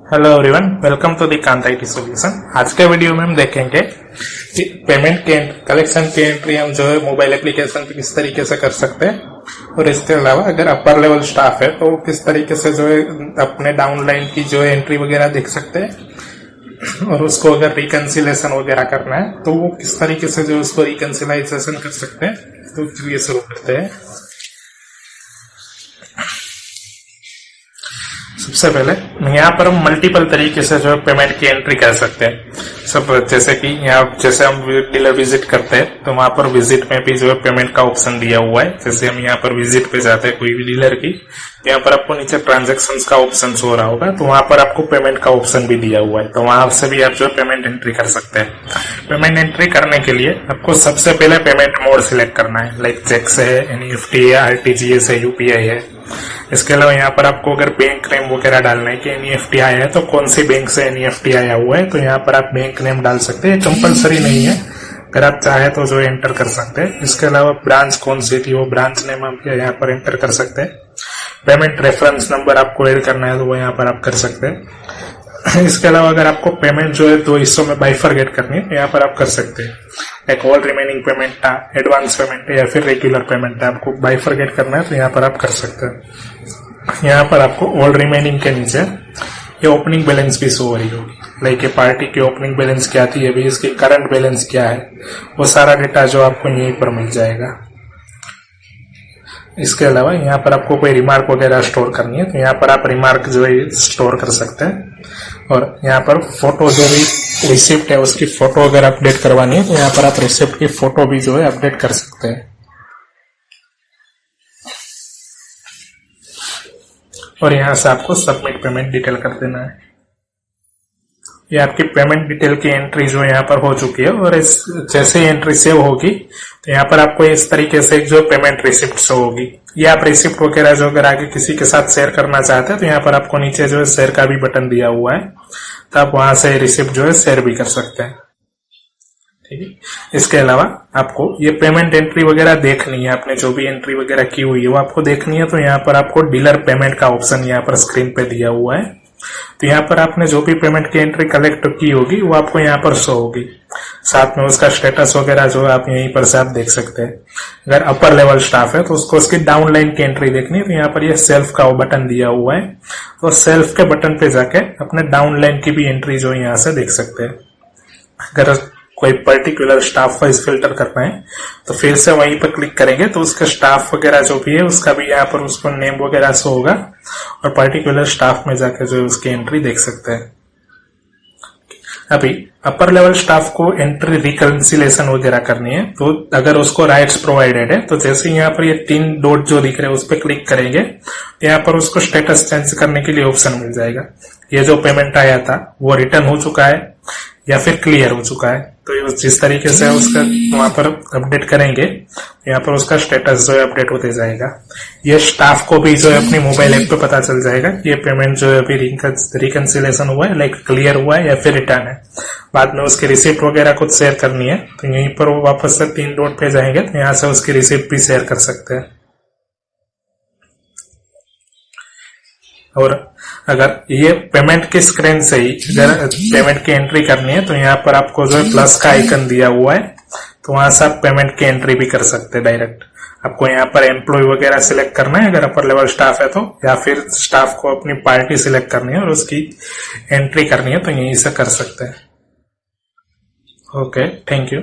Hello everyone, welcome to the Kanta IT solution. आज के video में हम देखेंगे कि पेमेंट के कलेक्शन की एंट्री हम जो है मोबाइल एप्लीकेशन पे किस तरीके से कर सकते हैं, और इसके अलावा अगर अपर लेवल स्टाफ है तो किस तरीके से जो है अपने डाउनलाइन की जो है एंट्री वगैरह देख सकते हैं, और उसको अगर रिकंसिलेशन वगैरह करना है तो वो किस तरीके से जो उसको रिकंसिलाइजेशन कर सकते हैं। तो चलिए शुरू करते हैं। सबसे पहले यहाँ पर हम मल्टीपल तरीके से जो है पेमेंट की एंट्री कर सकते हैं। सब जैसे कि यहाँ जैसे हम डीलर विजिट करते हैं तो वहां पर विजिट में भी जो है पेमेंट का ऑप्शन दिया हुआ है। जैसे हम यहाँ पर विजिट पे जाते हैं कोई भी डीलर की, यहाँ पर आपको नीचे ट्रांजेक्शन्स का ऑप्शन शो हो रहा होगा, तो वहां पर आपको पेमेंट का ऑप्शन भी दिया हुआ है, तो वहां से भी आप जो है पेमेंट एंट्री कर सकते हैं। पेमेंट एंट्री करने के लिए आपको सबसे पहले पेमेंट मोड सिलेक्ट करना है, लाइक चेक से है, एनईएफटी है, आरटीजीएस है, यूपीआई है। इसके अलावा यहाँ पर आपको अगर बैंक नेम वगैरह डालना है कि एनईएफटी आया है तो कौन सी बैंक से एनईएफटी आया हुआ है, तो यहाँ पर आप बैंक नेम डाल सकते हैं। कंपलसरी नहीं है, अगर आप चाहे तो जो एंटर कर सकते हैं। इसके अलावा ब्रांच कौन सी थी वो ब्रांच नेम आप यहाँ पर एंटर कर सकते हैं। पेमेंट रेफरेंस नंबर आपको ऐड करना है तो वो यहाँ पर आप कर सकते हैं। इसके अलावा अगर आपको पेमेंट जो है दो हिस्सों में बाइफरगेट करनी है तो यहाँ पर आप कर सकते हैं, लाइक ऑल रिमेनिंग पेमेंट था, एडवांस पेमेंट है या फिर रेगुलर पेमेंट है, आपको बाइफरगेट करना है तो यहाँ पर आप कर सकते हैं। यहाँ पर आपको ऑल रिमेनिंग के नीचे ये ओपनिंग बैलेंस भी शो हो रही होगी, लाइक ये पार्टी की ओपनिंग बैलेंस क्या थी, अभी इसकी करंट बैलेंस क्या है, वो सारा डेटा जो आपको यहीं पर मिल जाएगा। इसके अलावा यहाँ पर आपको कोई रिमार्क वगैरह स्टोर करनी है तो यहाँ पर आप रिमार्क जो है स्टोर कर सकते हैं। और यहाँ पर फोटो जो भी रिसिप्ट है उसकी फोटो अगर अपडेट करवानी है तो यहाँ पर आप रिसिप्ट की फोटो भी जो है अपडेट कर सकते हैं। और यहाँ से आपको सबमिट पेमेंट डिटेल कर देना है। ये आपकी पेमेंट डिटेल की एंट्री जो यहाँ पर हो चुकी है, और इस जैसे ही एंट्री सेव होगी तो यहाँ पर आपको इस तरीके से जो पेमेंट रिसिप्ट शो होगी। ये आप रिसिप्ट वगैरह जो अगर आगे किसी के साथ शेयर करना चाहते हैं तो यहाँ पर आपको नीचे जो है शेयर का भी बटन दिया हुआ है, तो आप वहां से रिसिप्ट जो है शेयर भी कर सकते हैं। ठीक है, इसके अलावा आपको ये पेमेंट एंट्री वगैरह देखनी है, आपने जो भी एंट्री वगैरह की हुई है वो आपको देखनी है, तो यहाँ पर आपको डीलर पेमेंट का ऑप्शन यहाँ पर स्क्रीन पे दिया हुआ है। तो यहाँ पर आपने जो भी पेमेंट की एंट्री कलेक्ट की होगी वो आपको यहाँ पर शो होगी, साथ में उसका स्टेटस वगैरह जो है आप यहीं पर से आप देख सकते हैं। अगर अपर लेवल स्टाफ है तो उसको उसकी डाउनलाइन की एंट्री देखनी है तो यहाँ पर ये सेल्फ का बटन दिया हुआ है, तो सेल्फ के बटन पे जाके अपने डाउनलाइन की भी एंट्री जो यहाँ से देख सकते हैं। अगर कोई पर्टिकुलर स्टाफ वाइज फिल्टर करना है तो फिर से वहीं पर क्लिक करेंगे तो उसका स्टाफ वगैरह जो भी है उसका भी यहाँ पर उसको नेम वगैरह शो होगा, और पर्टिकुलर स्टाफ में जाकर जो उसकी एंट्री देख सकते हैं। अभी अपर लेवल स्टाफ को एंट्री रिकंसिलेशन वगैरह करनी है तो अगर उसको राइट्स प्रोवाइडेड है तो जैसे यहाँ पर ये 3 डॉट जो दिख रहे हैं उस पर क्लिक करेंगे तो यहाँ पर उसको स्टेटस चेंज करने के लिए ऑप्शन मिल जाएगा। ये जो पेमेंट आया था वो रिटर्न हो चुका है या फिर क्लियर हो चुका है, तो जिस तरीके से उसका वहां पर अपडेट करेंगे यहाँ पर उसका स्टेटस जो है अपडेट होते जाएगा। ये स्टाफ को भी जो है अपनी मोबाइल ऐप पे पता चल जाएगा ये पेमेंट जो है अभी रिकंसिलेशन हुआ है, लाइक क्लियर हुआ है या फिर रिटर्न है। बाद में उसकी रिसिप्ट वगैरह कुछ शेयर करनी है तो यहीं पर वो वापस से 3 डॉट पे जाएंगे तो यहाँ से उसकी रिसिप्ट भी शेयर कर सकते हैं। और अगर ये पेमेंट की स्क्रीन से ही अगर पेमेंट की एंट्री करनी है तो यहाँ पर आपको जो है प्लस का आइकन दिया हुआ है, तो वहां से आप पेमेंट की एंट्री भी कर सकते हैं डायरेक्ट। आपको यहाँ पर एम्प्लॉय वगैरह सिलेक्ट करना है अगर अपर लेवल स्टाफ है तो, या फिर स्टाफ को अपनी पार्टी सिलेक्ट करनी है और उसकी एंट्री करनी है तो यहीं से कर सकते हैं। Okay, thank you.